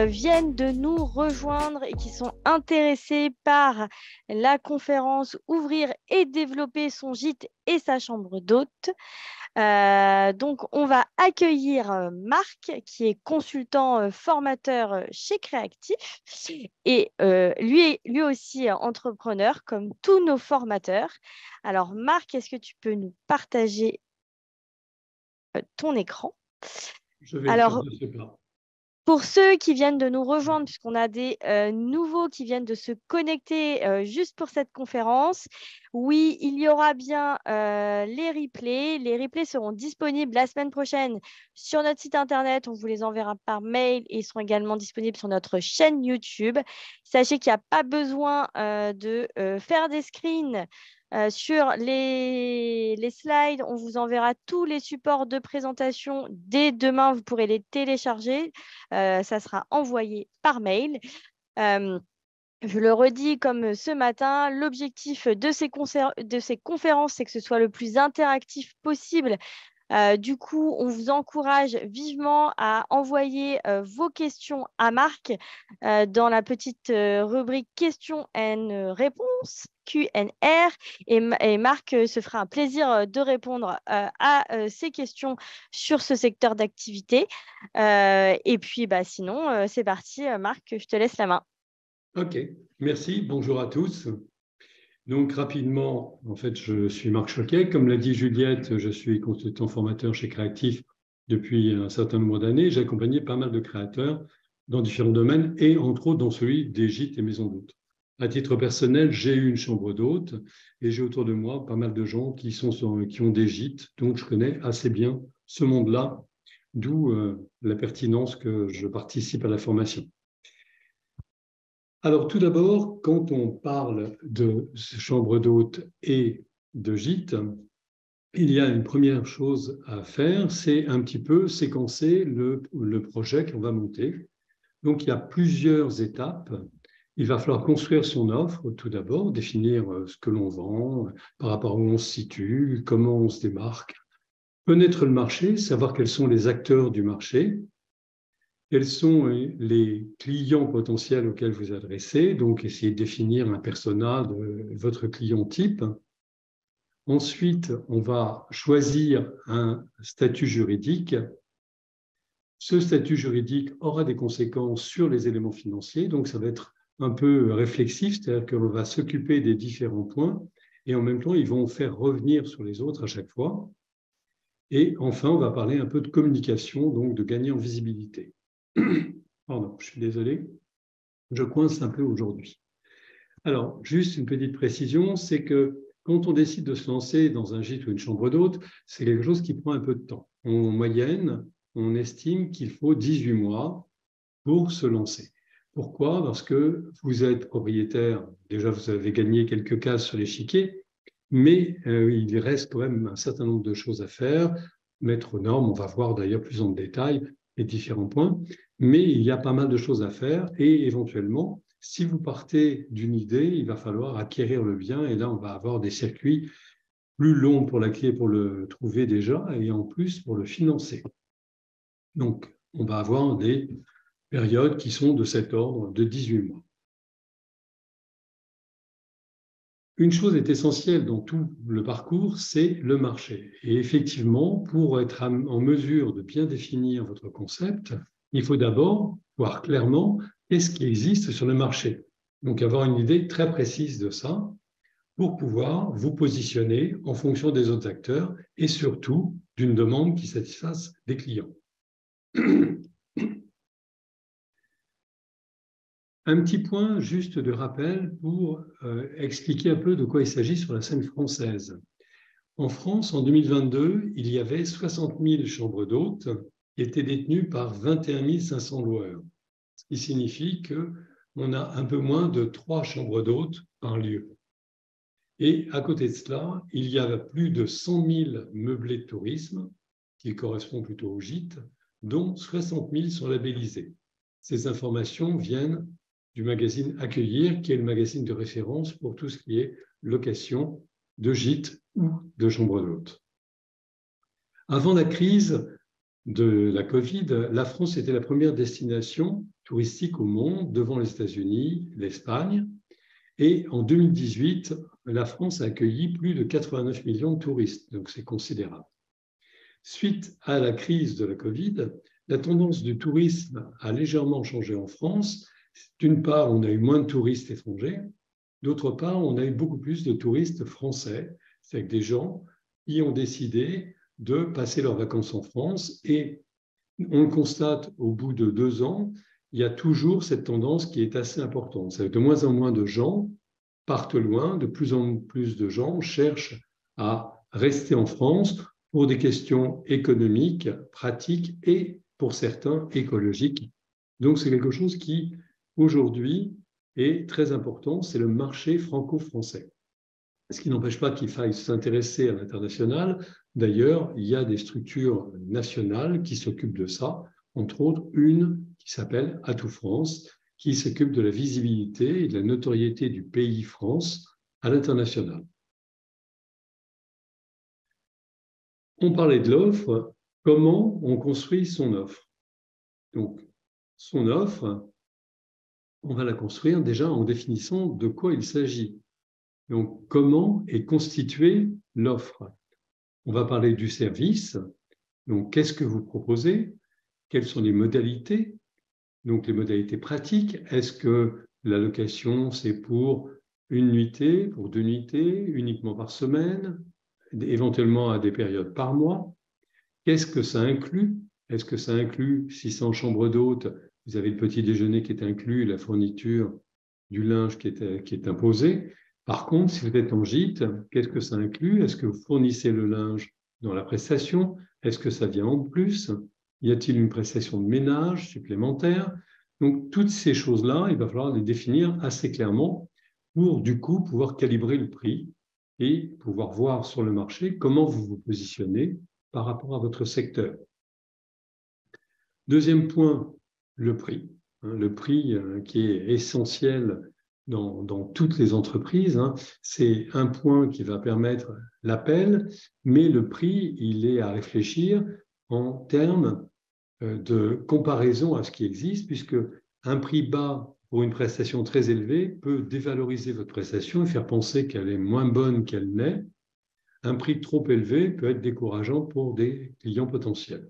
viennent de nous rejoindre et qui sont intéressés par la conférence Ouvrir et développer son gîte et sa chambre d'hôte. Donc, on va accueillir Marc, qui est consultant formateur chez Créactif et lui aussi entrepreneur, comme tous nos formateurs. Alors, Marc, est-ce que tu peux nous partager ton écran? Je vais le faire Alors, de ce pas. pour ceux qui viennent de nous rejoindre, puisqu'on a des nouveaux qui viennent de se connecter juste pour cette conférence, oui, il y aura bien les replays. Les replays seront disponibles la semaine prochaine sur notre site internet. On vous les enverra par mail et ils seront également disponibles sur notre chaîne YouTube. Sachez qu'il n'y a pas besoin de faire des screens. Sur les slides, on vous enverra tous les supports de présentation dès demain. Vous pourrez les télécharger. Ça sera envoyé par mail. Je le redis comme ce matin, l'objectif de ces conférences, c'est que ce soit le plus interactif possible. Du coup, on vous encourage vivement à envoyer vos questions à Marc dans la petite rubrique questions et réponses, Q&R. Et Marc se fera un plaisir de répondre à ces questions sur ce secteur d'activité. Et puis, sinon, c'est parti. Marc, je te laisse la main. OK, merci. Bonjour à tous. Donc, rapidement, en fait, je suis Marc Choquet. Comme l'a dit Juliette, je suis consultant formateur chez Créactif depuis un certain nombre d'années. J'ai accompagné pas mal de créateurs dans différents domaines et entre autres dans celui des gîtes et maisons d'hôtes. À titre personnel, j'ai eu une chambre d'hôte et j'ai autour de moi pas mal de gens qui ont des gîtes, donc je connais assez bien ce monde-là, d'où la pertinence que je participe à la formation. Alors, tout d'abord, quand on parle de chambre d'hôte et de gîte, il y a une première chose à faire, c'est un petit peu séquencer le projet qu'on va monter. Donc, il y a plusieurs étapes. Il va falloir construire son offre, tout d'abord, définir ce que l'on vend, par rapport à où on se situe, comment on se démarque, connaître le marché, savoir quels sont les acteurs du marché, quels sont les clients potentiels auxquels vous adressez, donc essayez de définir un persona de votre client type. Ensuite, on va choisir un statut juridique. Ce statut juridique aura des conséquences sur les éléments financiers, donc ça va être un peu réflexif, c'est-à-dire qu'on va s'occuper des différents points et en même temps, ils vont faire revenir sur les autres à chaque fois. Et enfin, on va parler un peu de communication, donc de gagner en visibilité. Pardon, je suis désolé, je coince un peu aujourd'hui. Alors, juste une petite précision, c'est que quand on décide de se lancer dans un gîte ou une chambre d'hôte, c'est quelque chose qui prend un peu de temps. En moyenne, on estime qu'il faut 18 mois pour se lancer. Pourquoi? Parce que vous êtes propriétaire, déjà vous avez gagné quelques cases sur l'échiquier, mais il reste quand même un certain nombre de choses à faire, mettre aux normes, on va voir d'ailleurs plus en détail les différents points, mais il y a pas mal de choses à faire et éventuellement, si vous partez d'une idée, il va falloir acquérir le bien et là, on va avoir des circuits plus longs pour la clé pour le trouver déjà et en plus pour le financer. Donc, on va avoir des périodes qui sont de cet ordre de 18 mois. Une chose est essentielle dans tout le parcours, c'est le marché. Et effectivement, pour être en mesure de bien définir votre concept, il faut d'abord voir clairement qu'est-ce qui existe sur le marché. Donc, avoir une idée très précise de ça pour pouvoir vous positionner en fonction des autres acteurs et surtout d'une demande qui satisfasse des clients. Un petit point juste de rappel pour expliquer un peu de quoi il s'agit sur la scène française. En France, en 2022, il y avait 60 000 chambres d'hôtes qui étaient détenues par 21 500 loueurs, ce qui signifie qu'on a un peu moins de 3 chambres d'hôtes par lieu. Et à côté de cela, il y a plus de 100 000 meublés de tourisme, qui correspondent plutôt aux gîtes, dont 60 000 sont labellisés. Ces informations viennent du magazine Accueillir, qui est le magazine de référence pour tout ce qui est location de gîtes ou de chambres d'hôtes. Avant la crise, de la Covid, la France était la première destination touristique au monde devant les États-Unis, l'Espagne. Et en 2018, la France a accueilli plus de 89 millions de touristes, donc c'est considérable. Suite à la crise de la Covid, la tendance du tourisme a légèrement changé en France. D'une part, on a eu moins de touristes étrangers. D'autre part, on a eu beaucoup plus de touristes français, c'est-à-dire des gens qui ont décidé de passer leurs vacances en France. Et on le constate au bout de 2 ans, il y a toujours cette tendance qui est assez importante. C'est-à-dire de moins en moins de gens partent loin, de plus en plus de gens cherchent à rester en France pour des questions économiques, pratiques et, pour certains, écologiques. Donc, c'est quelque chose qui, aujourd'hui, est très important, c'est le marché franco-français. Ce qui n'empêche pas qu'il faille s'intéresser à l'international. D'ailleurs, il y a des structures nationales qui s'occupent de ça, entre autres une qui s'appelle Atout France, qui s'occupe de la visibilité et de la notoriété du pays France à l'international. On parlait de l'offre, comment on construit son offre. Donc, son offre, on va la construire déjà en définissant de quoi il s'agit. Donc, comment est constituée l'offre? On va parler du service. Donc, qu'est-ce que vous proposez? Quelles sont les modalités? Donc, les modalités pratiques. Est-ce que la location, c'est pour une nuitée, pour 2 nuitées, uniquement par semaine, éventuellement à des périodes par mois? Qu'est-ce que ça inclut? Est-ce que ça inclut, si c'est en chambre d'hôte, vous avez le petit déjeuner qui est inclus, la fourniture du linge qui est imposée? Par contre, si vous êtes en gîte, qu'est-ce que ça inclut? Est-ce que vous fournissez le linge dans la prestation? Est-ce que ça vient en plus? Y a-t-il une prestation de ménage supplémentaire? Donc, toutes ces choses-là, il va falloir les définir assez clairement pour, du coup, pouvoir calibrer le prix et pouvoir voir sur le marché comment vous vous positionnez par rapport à votre secteur. Deuxième point, le prix. Le prix qui est essentiel dans toutes les entreprises. C'est un point qui va permettre l'appel, mais le prix, il est à réfléchir en termes de comparaison à ce qui existe, puisque un prix bas pour une prestation très élevée peut dévaloriser votre prestation et faire penser qu'elle est moins bonne qu'elle n'est. Un prix trop élevé peut être décourageant pour des clients potentiels.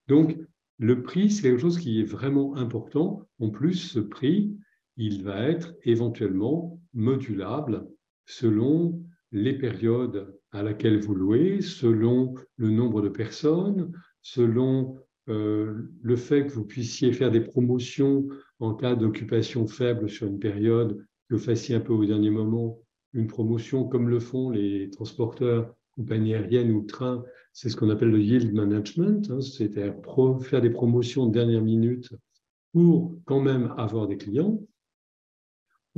Donc, le prix, c'est quelque chose qui est vraiment important. En plus, ce prix, il va être éventuellement modulable selon les périodes à laquelle vous louez, selon le nombre de personnes, selon le fait que vous puissiez faire des promotions en cas d'occupation faible sur une période, que vous fassiez un peu au dernier moment une promotion comme le font les transporteurs, compagnies aériennes ou trains. C'est ce qu'on appelle le yield management, c'est-à-dire faire des promotions de dernière minute pour quand même avoir des clients.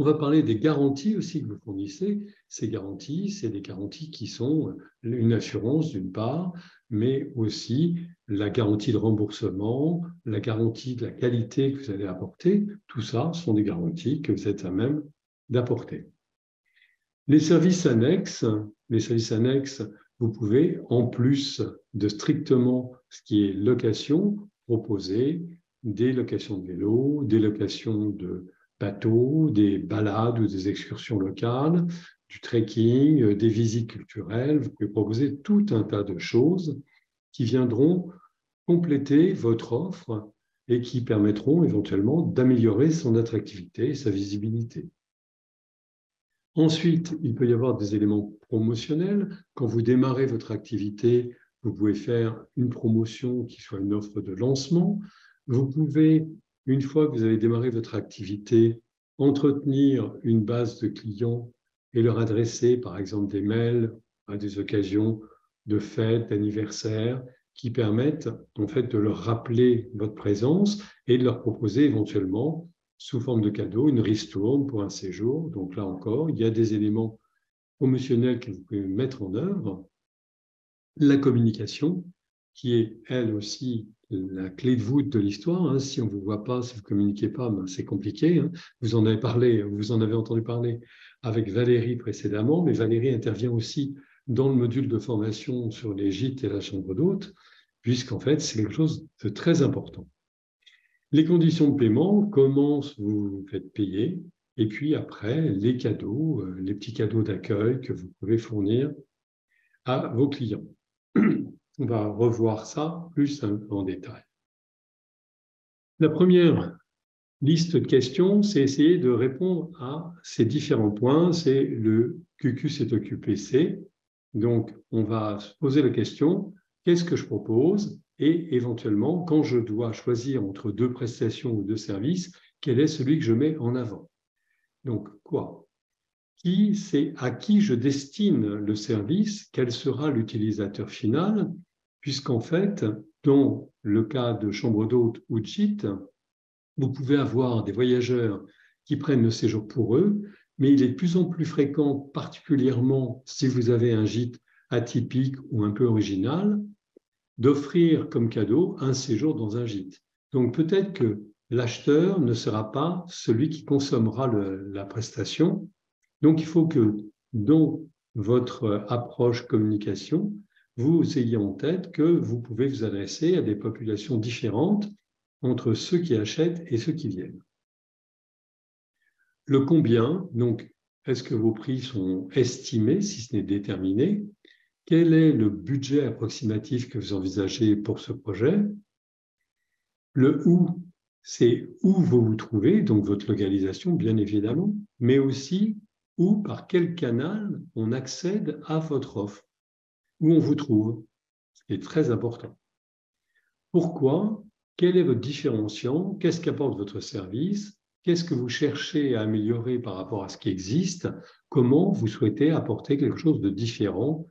On va parler des garanties aussi que vous fournissez. Ces garanties, c'est des garanties qui sont une assurance d'une part, mais aussi la garantie de remboursement, la garantie de la qualité que vous allez apporter. Tout ça sont des garanties que vous êtes à même d'apporter. Les services annexes, vous pouvez, en plus de strictement ce qui est location, proposer des locations de vélos, des locations de bateaux, des balades ou des excursions locales, du trekking, des visites culturelles. Vous pouvez proposer tout un tas de choses qui viendront compléter votre offre et qui permettront éventuellement d'améliorer son attractivité et sa visibilité. Ensuite, il peut y avoir des éléments promotionnels. Quand vous démarrez votre activité, vous pouvez faire une promotion qui soit une offre de lancement. Vous pouvez, une fois que vous avez démarré votre activité, entretenir une base de clients et leur adresser, par exemple, des mails à des occasions de fêtes, d'anniversaires, qui permettent en fait de leur rappeler votre présence et de leur proposer éventuellement sous forme de cadeau, une ristourne pour un séjour. Donc là encore, il y a des éléments promotionnels que vous pouvez mettre en œuvre. La communication, qui est elle aussi la clé de voûte de l'histoire. Si on ne vous voit pas, si vous ne communiquez pas, c'est compliqué. Vous en avez entendu parler avec Valérie précédemment, mais Valérie intervient aussi dans le module de formation sur les gîtes et la chambre d'hôte. puisqu'en fait, c'est quelque chose de très important. Les conditions de paiement, comment vous vous faites payer, et puis après, les cadeaux, les petits cadeaux d'accueil que vous pouvez fournir à vos clients. On va revoir ça plus en détail. La première liste de questions, c'est essayer de répondre à ces différents points. C'est le QQ s'est occupé, c'est. Donc, on va se poser la question, qu'est-ce que je propose? Et éventuellement, quand je dois choisir entre deux prestations ou deux services, quel est celui que je mets en avant? Donc, quoi? C'est à qui je destine le service? Quel sera l'utilisateur final? Puisqu'en fait, dans le cas de chambre d'hôte ou de gîte, vous pouvez avoir des voyageurs qui prennent le séjour pour eux, mais il est de plus en plus fréquent, particulièrement si vous avez un gîte atypique ou un peu original, d'offrir comme cadeau un séjour dans un gîte. Donc peut-être que l'acheteur ne sera pas celui qui consommera la prestation. Donc il faut que dans votre approche communication, vous ayez en tête que vous pouvez vous adresser à des populations différentes entre ceux qui achètent et ceux qui viennent. Le combien, donc, est-ce que vos prix sont estimés, si ce n'est déterminé? Quel est le budget approximatif que vous envisagez pour ce projet? Le où, c'est où vous vous trouvez, donc votre localisation, bien évidemment, mais aussi où, par quel canal on accède à votre offre, où on vous trouve, ce qui est très important. Pourquoi? Quel est votre différenciant? Qu'est-ce qu'apporte votre service? Qu'est-ce que vous cherchez à améliorer par rapport à ce qui existe? Comment vous souhaitez apporter quelque chose de différent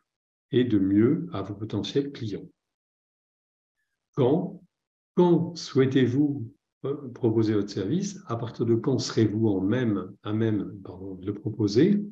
et de mieux à vos potentiels clients? Quand souhaitez-vous proposer votre service? À partir de quand serez-vous à même de le proposer?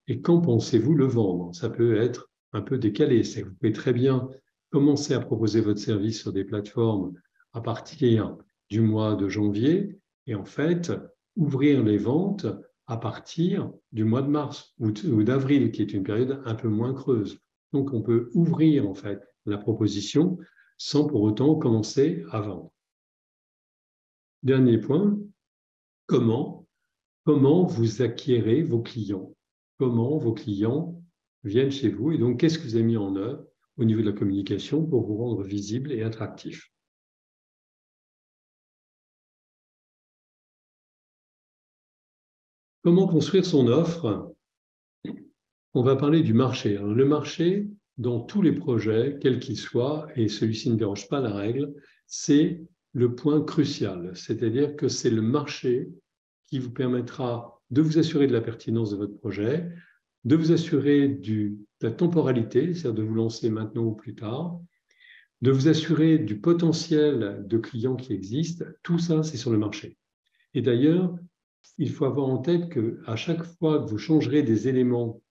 Et quand pensez-vous le vendre? Ça peut être un peu décalé. Vous pouvez très bien commencer à proposer votre service sur des plateformes à partir du mois de janvier et en fait ouvrir les ventes à partir du mois de mars ou d'avril, qui est une période un peu moins creuse. Donc on peut ouvrir en fait la proposition sans pour autant commencer à vendre. Dernier point, comment vous acquérez vos clients? Comment vos clients viennent chez vous? Et donc, qu'est-ce que vous avez mis en œuvre au niveau de la communication pour vous rendre visible et attractif? Comment construire son offre? On va parler du marché. Alors, le marché, dans tous les projets, quels qu'ils soient, et celui-ci ne déroge pas la règle, c'est le point crucial. C'est-à-dire que c'est le marché qui vous permettra de vous assurer de la pertinence de votre projet, de vous assurer de la temporalité, c'est-à-dire de vous lancer maintenant ou plus tard, de vous assurer du potentiel de clients qui existent. Tout ça, c'est sur le marché. Et d'ailleurs, il faut avoir en tête qu'à chaque fois que vous changerez des éléments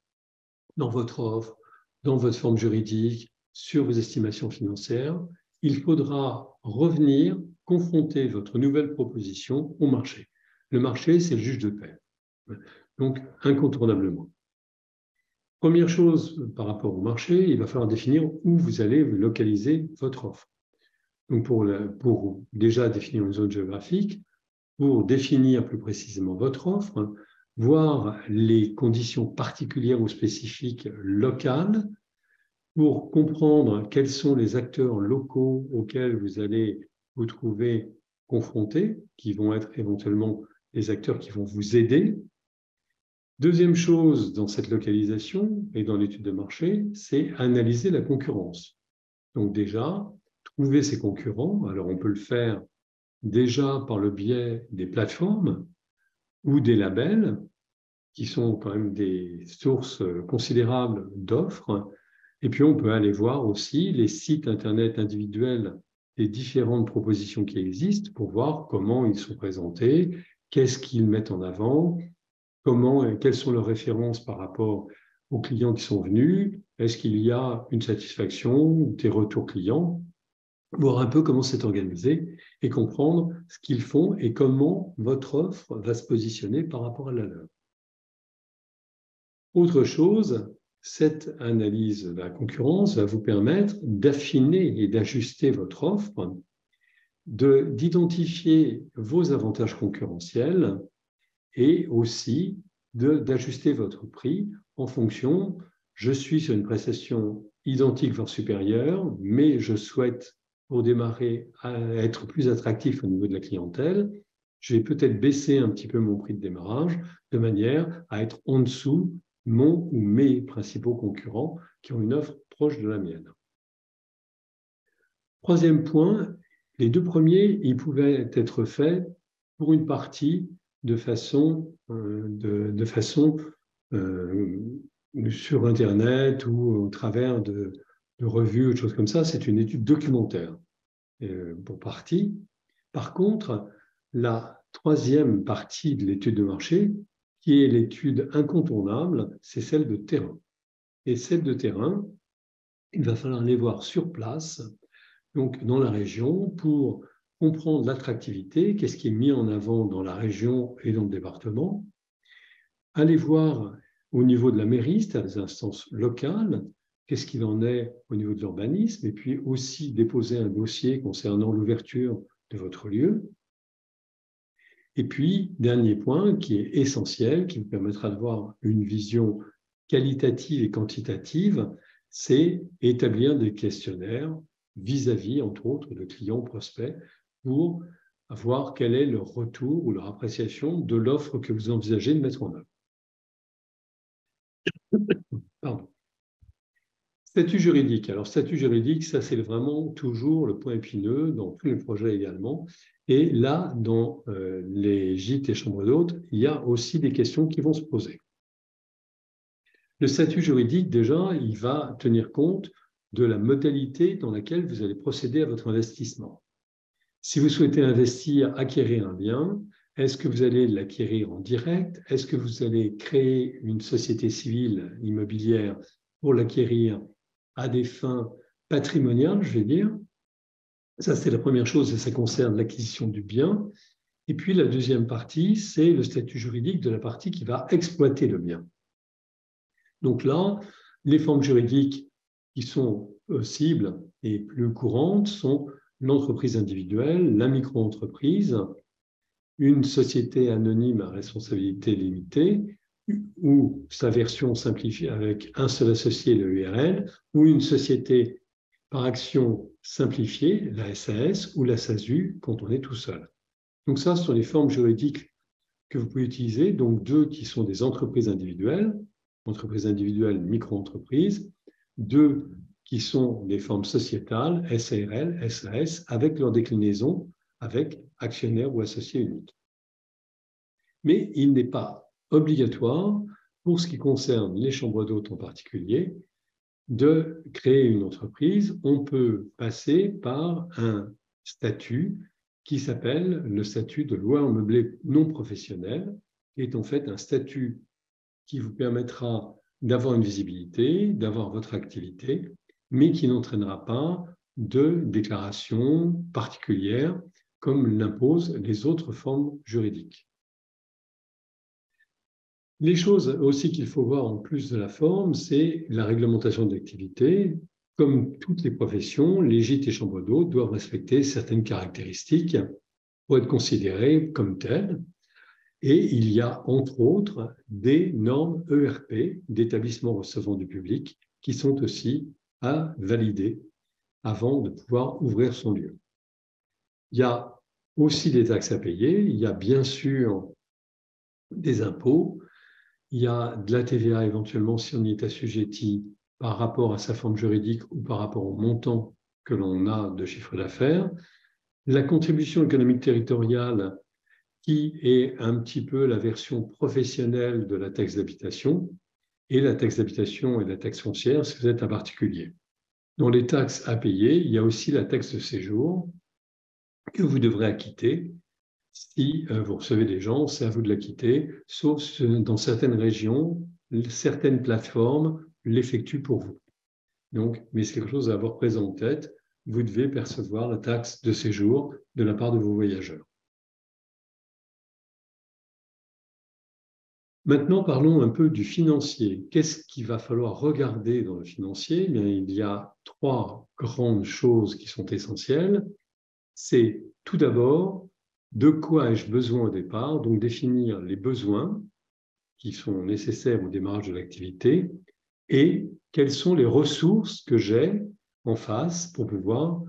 dans votre offre, dans votre forme juridique, sur vos estimations financières, il faudra revenir confronter votre nouvelle proposition au marché. Le marché, c'est le juge de paix. Donc, incontournablement. Première chose par rapport au marché, il va falloir définir où vous allez localiser votre offre. Donc, pour déjà définir une zone géographique, pour définir plus précisément votre offre, voir les conditions particulières ou spécifiques locales, pour comprendre quels sont les acteurs locaux auxquels vous allez vous trouver confrontés, qui vont être éventuellement les acteurs qui vont vous aider. Deuxième chose dans cette localisation et dans l'étude de marché, c'est analyser la concurrence. Donc déjà, trouver ses concurrents. Alors on peut le faire déjà par le biais des plateformes ou des labels, qui sont quand même des sources considérables d'offres. Et puis on peut aller voir aussi les sites Internet individuels des différentes propositions qui existent pour voir comment ils sont présentés, qu'est-ce qu'ils mettent en avant, quelles sont leurs références par rapport aux clients qui sont venus, est-ce qu'il y a une satisfaction, des retours clients, voir un peu comment c'est organisé et comprendre ce qu'ils font et comment votre offre va se positionner par rapport à la leur. Autre chose, Cette analyse de la concurrence va vous permettre d'affiner et d'ajuster votre offre, d'identifier vos avantages concurrentiels et aussi d'ajuster votre prix en fonction, je suis sur une prestation identique voire supérieure, mais je souhaite, pour démarrer, être plus attractif au niveau de la clientèle. Je vais peut-être baisser un petit peu mon prix de démarrage de manière à être en dessous mon ou mes principaux concurrents qui ont une offre proche de la mienne. Troisième point, les deux premiers, ils pouvaient être faits pour une partie de façon sur Internet ou au travers de revues ou de choses comme ça. C'est une étude documentaire pour partie. Par contre, la troisième partie de l'étude de marché, qui est l'étude incontournable, c'est celle de terrain. Et celle de terrain, il va falloir les voir sur place, donc dans la région, pour comprendre l'attractivité, qu'est-ce qui est mis en avant dans la région et dans le département. Aller voir au niveau de la mairie, c'est-à-dire des instances locales, qu'est-ce qu'il en est au niveau de l'urbanisme, et puis aussi déposer un dossier concernant l'ouverture de votre lieu. Et puis, dernier point qui est essentiel, qui vous permettra d'avoir une vision qualitative et quantitative, c'est établir des questionnaires vis-à-vis, entre autres, de clients prospects pour voir quel est leur retour ou leur appréciation de l'offre que vous envisagez de mettre en œuvre. Pardon. Statut juridique. Alors, statut juridique, ça, c'est vraiment toujours le point épineux dans tous les projets également. Et là, dans les gîtes et chambres d'hôtes, il y a aussi des questions qui vont se poser. Le statut juridique, déjà, il va tenir compte de la modalité dans laquelle vous allez procéder à votre investissement. Si vous souhaitez investir, acquérir un bien, est-ce que vous allez l'acquérir en direct? Est-ce que vous allez créer une société civile immobilière pour l'acquérir à des fins patrimoniales, je vais dire? Ça, c'est la première chose et ça concerne l'acquisition du bien. Et puis, la deuxième partie, c'est le statut juridique de la partie qui va exploiter le bien. Donc là, les formes juridiques qui sont possibles et plus courantes sont l'entreprise individuelle, la micro-entreprise, une société anonyme à responsabilité limitée ou sa version simplifiée avec un seul associé, le URL, ou une société par action simplifiée, la SAS ou la SASU, quand on est tout seul. Donc ça, ce sont les formes juridiques que vous pouvez utiliser, donc deux qui sont des entreprises individuelles, micro-entreprises, deux qui sont des formes sociétales, SARL, SAS, avec leur déclinaison avec actionnaire ou associé unique. Mais il n'est pas obligatoire, pour ce qui concerne les chambres d'hôtes en particulier, de créer une entreprise. On peut passer par un statut qui s'appelle le statut de loueur meublé non professionnel, qui est en fait un statut qui vous permettra d'avoir une visibilité, d'avoir votre activité, mais qui n'entraînera pas de déclaration particulière comme l'imposent les autres formes juridiques. Les choses aussi qu'il faut voir en plus de la forme, c'est la réglementation de l'activité. Comme toutes les professions, les gîtes et chambres d'hôtes doivent respecter certaines caractéristiques pour être considérés comme tels. Et il y a, entre autres, des normes ERP, d'établissements recevant du public, qui sont aussi à valider avant de pouvoir ouvrir son lieu. Il y a aussi des taxes à payer, il y a bien sûr des impôts, il y a de la TVA éventuellement si on y est assujetti par rapport à sa forme juridique ou par rapport au montant que l'on a de chiffre d'affaires, la contribution économique territoriale qui est un petit peu la version professionnelle de la taxe d'habitation, et la taxe d'habitation et la taxe foncière si vous êtes un particulier. Dans les taxes à payer, il y a aussi la taxe de séjour que vous devrez acquitter. Si vous recevez des gens, c'est à vous de l'acquitter, sauf dans certaines régions, certaines plateformes l'effectuent pour vous. Donc, mais c'est quelque chose à avoir présent en tête. Vous devez percevoir la taxe de séjour de la part de vos voyageurs. Maintenant, parlons un peu du financier. Qu'est-ce qu'il va falloir regarder dans le financier? Eh bien, il y a 3 grandes choses qui sont essentielles. C'est tout d'abord, de quoi ai-je besoin au départ? Donc, définir les besoins qui sont nécessaires au démarrage de l'activité et quelles sont les ressources que j'ai en face pour pouvoir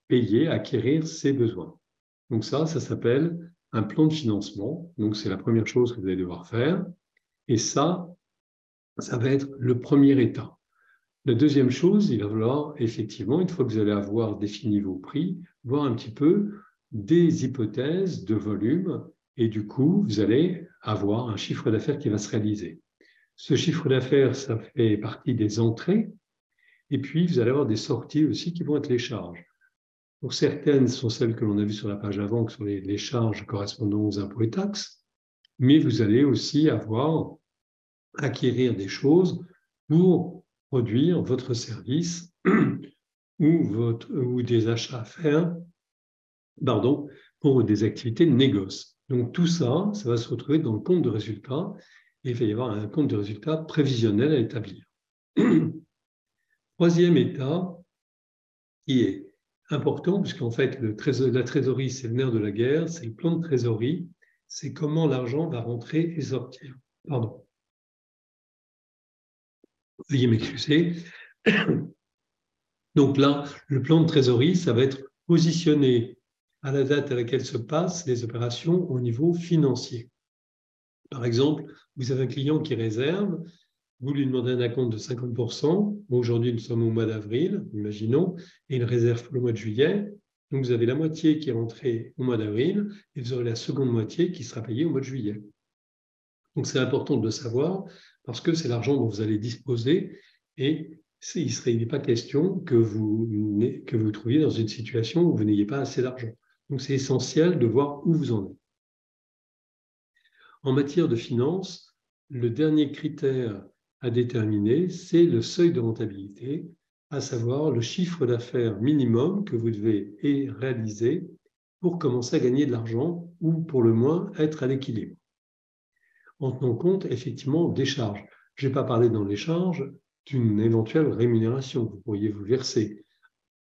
payer, acquérir ces besoins. Donc ça s'appelle un plan de financement. Donc c'est la première chose que vous allez devoir faire. Et ça va être le premier état. La deuxième chose, il va falloir effectivement, une fois que vous allez avoir défini vos prix, voir un petit peu des hypothèses de volume et du coup, vous allez avoir un chiffre d'affaires qui va se réaliser. Ce chiffre d'affaires, ça fait partie des entrées et puis vous allez avoir des sorties aussi qui vont être les charges. Donc certaines sont celles que l'on a vues sur la page avant, qui sont les charges correspondant aux impôts et taxes, mais vous allez aussi acquérir des choses pour produire votre service ou des achats à faire, pour des activités de négoce. Donc tout ça, ça va se retrouver dans le compte de résultat et il va y avoir un compte de résultat prévisionnel à établir. Troisième état qui est important, puisqu'en fait, la trésorerie, c'est le nerf de la guerre, c'est le plan de trésorerie, c'est comment l'argent va rentrer et sortir. Pardon. Veuillez m'excuser. Donc là, le plan de trésorerie, ça va être positionné à la date à laquelle se passent les opérations au niveau financier. Par exemple, vous avez un client qui réserve, vous lui demandez un acompte de 50%. Aujourd'hui, nous sommes au mois d'avril, imaginons, et il réserve pour le mois de juillet. Donc, vous avez la moitié qui est rentrée au mois d'avril et vous aurez la seconde moitié qui sera payée au mois de juillet. Donc, c'est important de le savoir parce que c'est l'argent dont vous allez disposer et il n'est pas question que vous trouviez dans une situation où vous n'ayez pas assez d'argent. Donc, c'est essentiel de voir où vous en êtes. En matière de finances, le dernier critère à déterminer, c'est le seuil de rentabilité, à savoir le chiffre d'affaires minimum que vous devez réaliser pour commencer à gagner de l'argent ou pour le moins être à l'équilibre. En tenant compte effectivement des charges. Je n'ai pas parlé dans les charges d'une éventuelle rémunération que vous pourriez vous verser.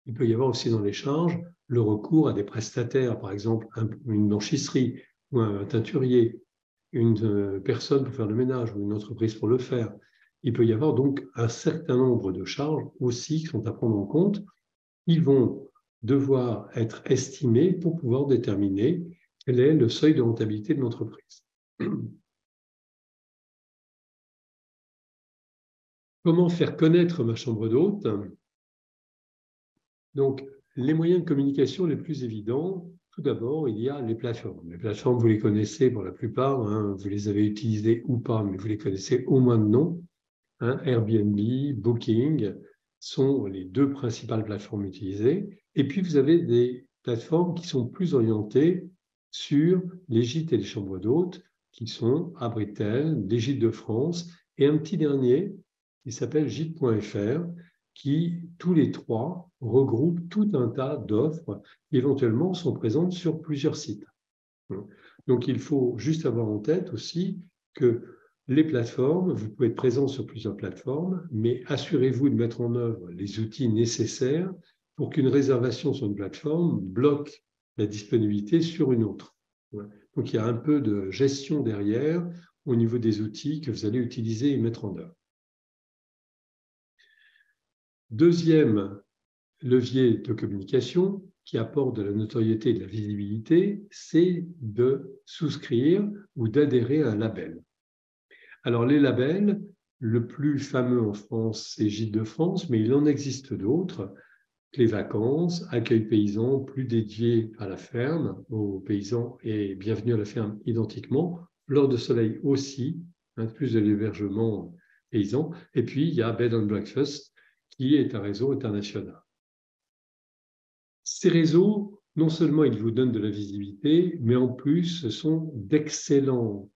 Il peut y avoir aussi dans les charges le recours à des prestataires, par exemple une blanchisserie ou un teinturier, une personne pour faire le ménage ou une entreprise pour le faire. Il peut y avoir donc un certain nombre de charges aussi qui sont à prendre en compte. Ils vont devoir être estimés pour pouvoir déterminer quel est le seuil de rentabilité de l'entreprise. Comment faire connaître ma chambre d'hôte? Donc, les moyens de communication les plus évidents, tout d'abord, il y a les plateformes. Les plateformes, vous les connaissez pour la plupart, hein, vous les avez utilisées ou pas, mais vous les connaissez au moins de nom. Hein, Airbnb, Booking sont les 2 principales plateformes utilisées. Et puis, vous avez des plateformes qui sont plus orientées sur les gîtes et les chambres d'hôtes, qui sont Abritel, les Gîtes de France, et un petit dernier qui s'appelle gîte.fr, qui, tous les 3, regroupent tout un tas d'offres qui éventuellement sont présentes sur plusieurs sites. Donc, il faut juste avoir en tête aussi que les plateformes, vous pouvez être présent sur plusieurs plateformes, mais assurez-vous de mettre en œuvre les outils nécessaires pour qu'une réservation sur une plateforme bloque la disponibilité sur une autre. Donc, il y a un peu de gestion derrière au niveau des outils que vous allez utiliser et mettre en œuvre. Deuxième levier de communication qui apporte de la notoriété et de la visibilité, c'est de souscrire ou d'adhérer à un label. Alors les labels, le plus fameux en France, c'est Gîtes de France, mais il en existe d'autres. Les vacances, Accueil paysan, plus dédié à la ferme, aux paysans et Bienvenue à la ferme identiquement. Fleur de Soleil aussi, plus de l'hébergement paysan. Et puis il y a Bed and Breakfast, qui est un réseau international. Ces réseaux, non seulement ils vous donnent de la visibilité, mais en plus, ce sont d'excellents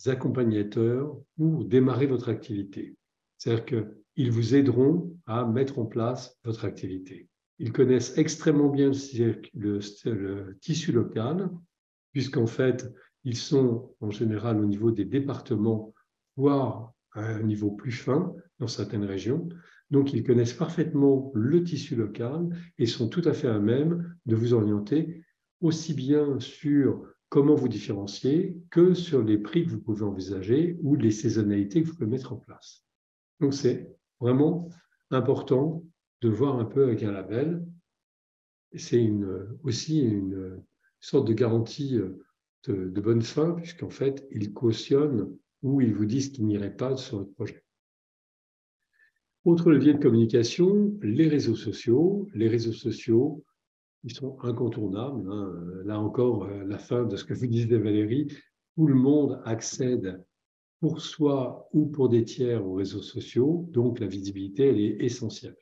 accompagnateurs pour démarrer votre activité. C'est-à-dire qu'ils vous aideront à mettre en place votre activité. Ils connaissent extrêmement bien le tissu local, puisqu'en fait, ils sont en général au niveau des départements voire à un niveau plus fin dans certaines régions. Donc, ils connaissent parfaitement le tissu local et sont tout à fait à même de vous orienter aussi bien sur comment vous différencier que sur les prix que vous pouvez envisager ou les saisonnalités que vous pouvez mettre en place. Donc, c'est vraiment important de voir un peu avec un label. C'est aussi une sorte de garantie de bonne foi, puisqu'en fait, ils cautionnent ou ils vous disent qu'ils n'iraient pas sur votre projet. Autre levier de communication, les réseaux sociaux. Les réseaux sociaux, ils sont incontournables. Hein. Là encore, la fin de ce que vous disiez, Valérie, tout le monde accède pour soi ou pour des tiers aux réseaux sociaux, donc la visibilité, elle est essentielle.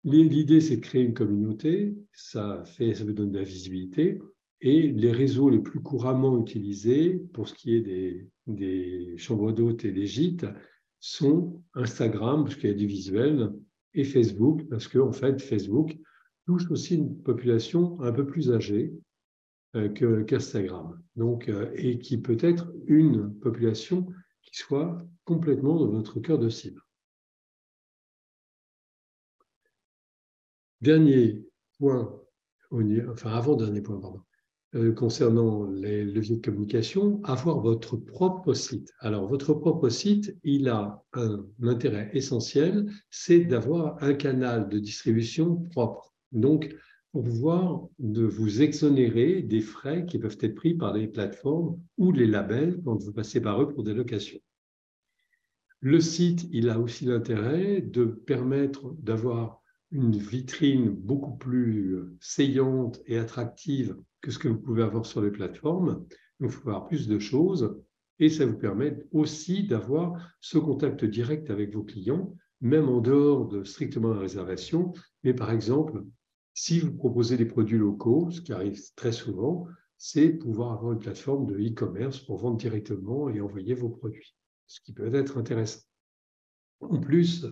L'idée, c'est de créer une communauté, ça vous donne de la visibilité, et les réseaux les plus couramment utilisés pour ce qui est des chambres d'hôtes et des gîtes sont Instagram, parce qu'il y a du visuel, et Facebook, parce qu'en fait, Facebook touche aussi une population un peu plus âgée qu'Instagram, donc, et qui peut être une population qui soit complètement dans votre cœur de cible. Dernier point, enfin avant-dernier point, pardon, concernant les leviers de communication, avoir votre propre site. Alors, votre propre site, il a un intérêt essentiel, c'est d'avoir un canal de distribution propre. Donc, pour pouvoir de vous exonérer des frais qui peuvent être pris par les plateformes ou les labels quand vous passez par eux pour des locations. Le site, il a aussi l'intérêt de permettre d'avoir une vitrine beaucoup plus saillante et attractive que ce que vous pouvez avoir sur les plateformes. Donc, il faut avoir plus de choses et ça vous permet aussi d'avoir ce contact direct avec vos clients, même en dehors de strictement la réservation. Mais par exemple, si vous proposez des produits locaux, ce qui arrive très souvent, c'est pouvoir avoir une plateforme de e-commerce pour vendre directement et envoyer vos produits, ce qui peut être intéressant. En plus,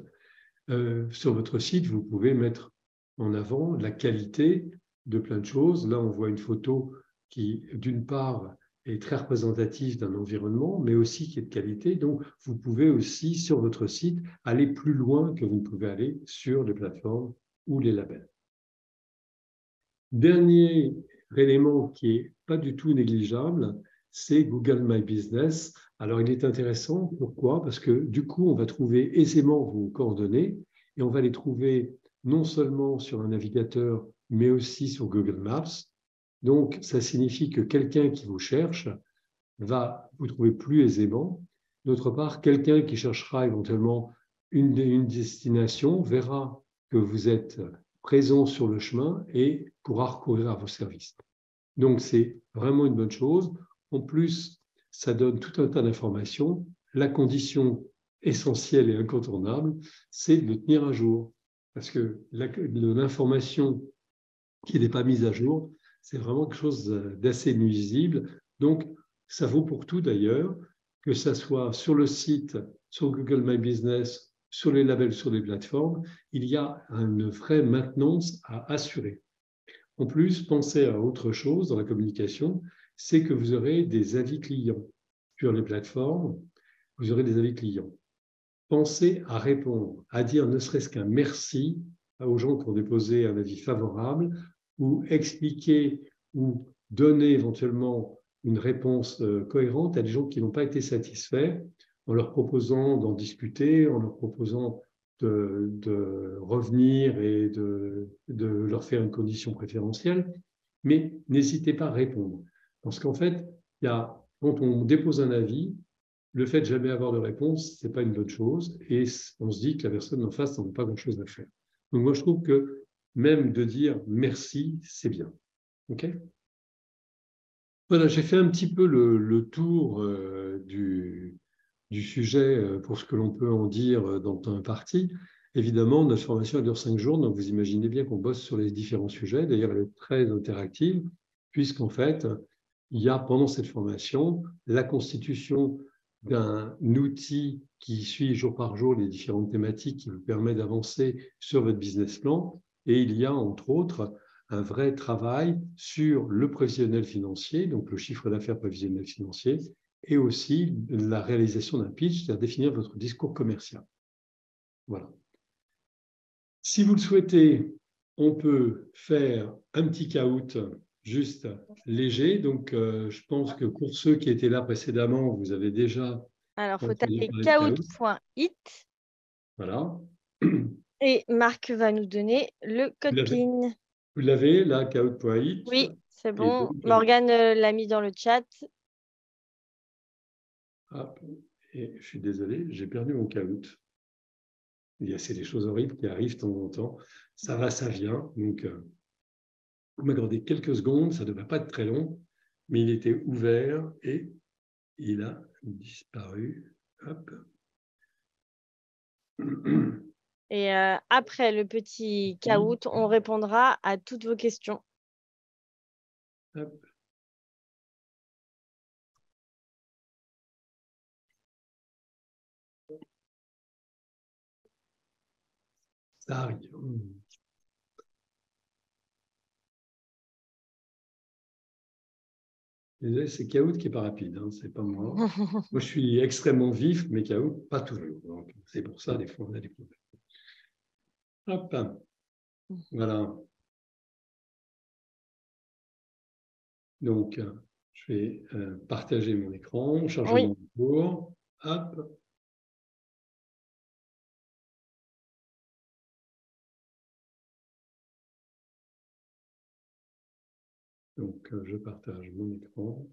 sur votre site, vous pouvez mettre en avant la qualité de plein de choses. Là, on voit une photo qui, d'une part, est très représentative d'un environnement, mais aussi qui est de qualité. Donc, vous pouvez aussi, sur votre site, aller plus loin que vous ne pouvez aller sur les plateformes ou les labels. Dernier élément qui n'est pas du tout négligeable, c'est Google My Business. Alors, il est intéressant. Pourquoi? Parce que du coup, on va trouver aisément vos coordonnées et on va les trouver non seulement sur un navigateur, mais aussi sur Google Maps. Donc, ça signifie que quelqu'un qui vous cherche va vous trouver plus aisément. D'autre part, quelqu'un qui cherchera éventuellement une destination verra que vous êtes présent sur le chemin et pourra recourir à vos services. Donc, c'est vraiment une bonne chose. En plus, ça donne tout un tas d'informations. La condition essentielle et incontournable, c'est de le tenir à jour. Parce que l'information qui n'est pas mise à jour, c'est vraiment quelque chose d'assez nuisible. Donc, ça vaut pour tout d'ailleurs, que ça soit sur le site, sur Google My Business, sur les labels, sur les plateformes, il y a une vraie maintenance à assurer. En plus, pensez à autre chose dans la communication, c'est que vous aurez des avis clients sur les plateformes, vous aurez des avis clients. Pensez à répondre, à dire ne serait-ce qu'un merci aux gens qui ont déposé un avis favorable ou expliquer ou donner éventuellement une réponse cohérente à des gens qui n'ont pas été satisfaits en leur proposant d'en discuter, en leur proposant de revenir et de leur faire une condition préférentielle. Mais n'hésitez pas à répondre. Parce qu'en fait, quand on dépose un avis, le fait de jamais avoir de réponse, ce n'est pas une bonne chose. Et on se dit que la personne en face n'en a pas grand-chose à faire. Donc moi, je trouve que même de dire merci, c'est bien. OK ? Voilà, j'ai fait un petit peu le tour du sujet pour ce que l'on peut en dire dans un parti. Évidemment, notre formation dure 5 jours, donc vous imaginez bien qu'on bosse sur les différents sujets. D'ailleurs, elle est très interactive, puisqu'en fait, il y a pendant cette formation la constitution d'un outil qui suit jour par jour les différentes thématiques qui vous permet d'avancer sur votre business plan. Et il y a, entre autres, un vrai travail sur le prévisionnel financier, donc le chiffre d'affaires prévisionnel financier, et aussi la réalisation d'un pitch, c'est-à-dire définir votre discours commercial. Voilà. Si vous le souhaitez, on peut faire un petit caout juste léger. Donc, je pense que pour ceux qui étaient là précédemment, vous avez déjà Alors, il faut entendu taper parler de caout. kahoot.it Voilà. et Marc va nous donner le code PIN. Vous l'avez, là, kahoot.it. Oui, c'est Et bon. donc, Morgane l'a mis dans le chat. hop, et je suis désolé, j'ai perdu mon caout. C'est des choses horribles qui arrivent de temps en temps. Ça va, ça vient. Donc, vous m'accordez quelques secondes, ça ne devrait pas être très long, mais il était ouvert et il a disparu. Hop. Et après le petit caout, on répondra à toutes vos questions. Hop. Ça arrive. C'est Kahoot qui n'est pas rapide, hein, c'est pas moi. Moi, je suis extrêmement vif, mais Kahoot, pas toujours. Donc, c'est pour ça, des fois, on a des problèmes. Hop, voilà. Donc, je vais partager mon écran, charger mon cours. Hop. Donc, je partage mon écran.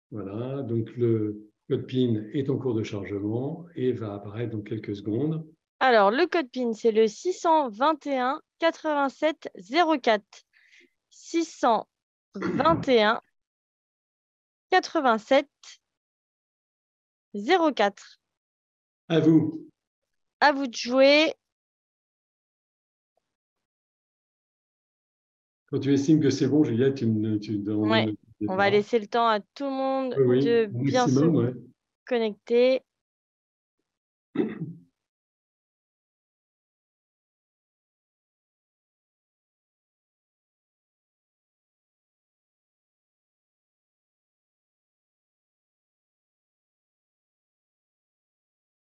Voilà, donc le code PIN est en cours de chargement et va apparaître dans quelques secondes. Alors, le code PIN, c'est le 621 87 04. 621 87 04. À vous. À vous de jouer. Quand tu estimes que c'est bon, Juliette, Ouais. On va laisser le temps à tout le monde Oui, de au bien se maximum, ouais. connecter.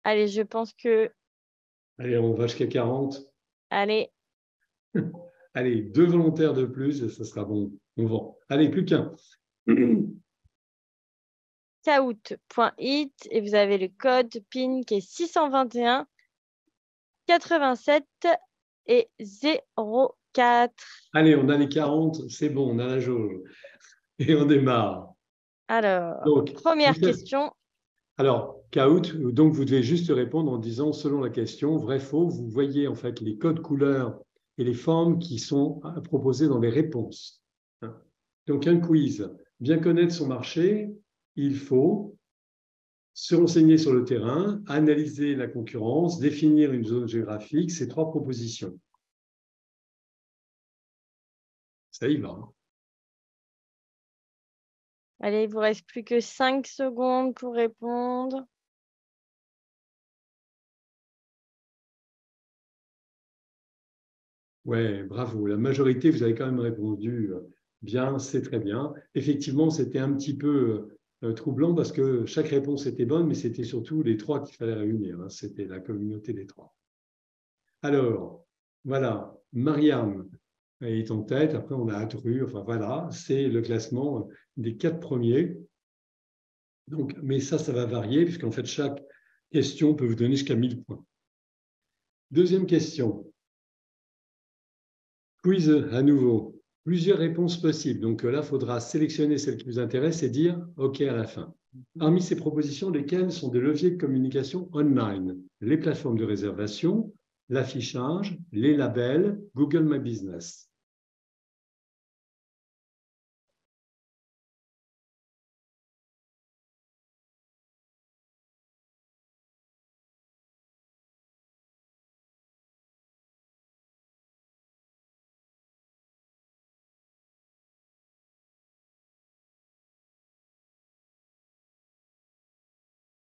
Allez, je pense que... Allez, on va jusqu'à 40. Allez. Allez, 2 volontaires de plus et ça sera bon. On vend. Allez, plus qu'un. Kahoot.it et vous avez le code PIN qui est 621 87 et 04. Allez, on a les 40, c'est bon, on a la jauge. Et on démarre. Alors, Donc, première question. Alors, Kahoot, donc vous devez juste répondre en disant, selon la question, vrai, faux, vous voyez en fait les codes couleurs et les formes qui sont proposées dans les réponses. Donc, un quiz. Bien connaître son marché, il faut se renseigner sur le terrain, analyser la concurrence, définir une zone géographique, ces 3 propositions. Ça y va. Hein. Allez, il vous reste plus que 5 secondes pour répondre. Ouais, bravo. La majorité, vous avez quand même répondu bien, c'est très bien. Effectivement, c'était un petit peu troublant parce que chaque réponse était bonne, mais c'était surtout les 3 qu'il fallait réunir. Hein. C'était la communauté des 3. Alors, voilà, Mariam est en tête. Après, on a Atru. Enfin, voilà, c'est le classement des 4 premiers. Donc, mais ça va varier puisqu'en fait, chaque question peut vous donner jusqu'à 1000 points. Deuxième question. Quiz à nouveau. Plusieurs réponses possibles. Donc là, il faudra sélectionner celle qui vous intéresse et dire OK à la fin. Parmi ces propositions, lesquelles sont des leviers de communication online? Les plateformes de réservation, l'affichage, les labels, Google My Business.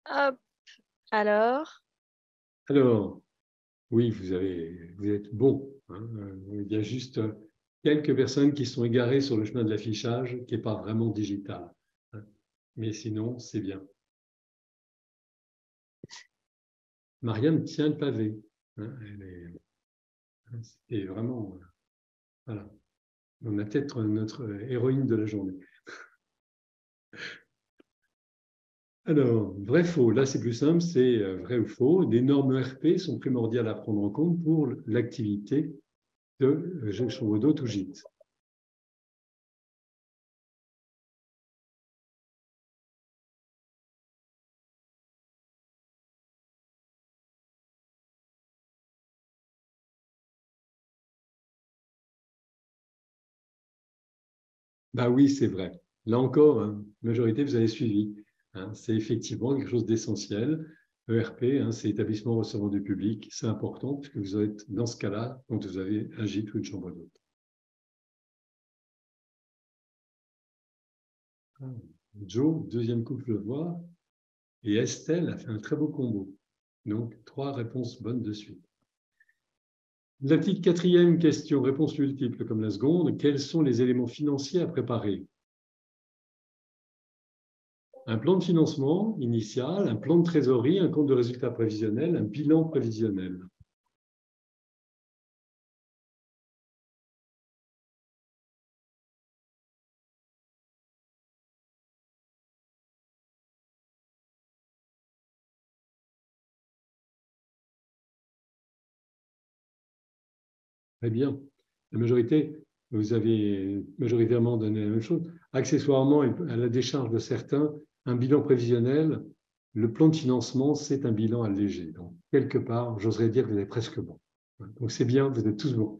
Hop. Alors, Alors, oui, vous êtes bon. Hein. Il y a juste quelques personnes qui sont égarées sur le chemin de l'affichage, qui n'est pas vraiment digital. Mais sinon, c'est bien. Marianne tient le pavé. C'est vraiment... Voilà. On a peut-être notre héroïne de la journée. Alors, vrai, faux. Là, c'est plus simple, c'est vrai ou faux. Des normes ERP sont primordiales à prendre en compte pour l'activité de chambre d'hôte ou gîte. Bah oui, c'est vrai. Là encore, hein, majorité, vous avez suivi. Hein, c'est effectivement quelque chose d'essentiel. ERP, hein, c'est établissement recevant du public. C'est important puisque vous êtes dans ce cas-là quand vous avez un gîte ou une chambre d'hôte. Joe, deuxième couple le voit. Et Estelle a fait un très beau combo. Donc, 3 réponses bonnes de suite. La petite quatrième question, réponse multiple comme la seconde. Quels sont les éléments financiers à préparer? Un plan de financement initial, un plan de trésorerie, un compte de résultat prévisionnel, un bilan prévisionnel. Très bien. La majorité, vous avez majoritairement donné la même chose. Accessoirement, à la décharge de certains, un bilan prévisionnel, le plan de financement, c'est un bilan allégé. Donc, quelque part, j'oserais dire que vous êtes presque bon. Donc, c'est bien, vous êtes tous bons.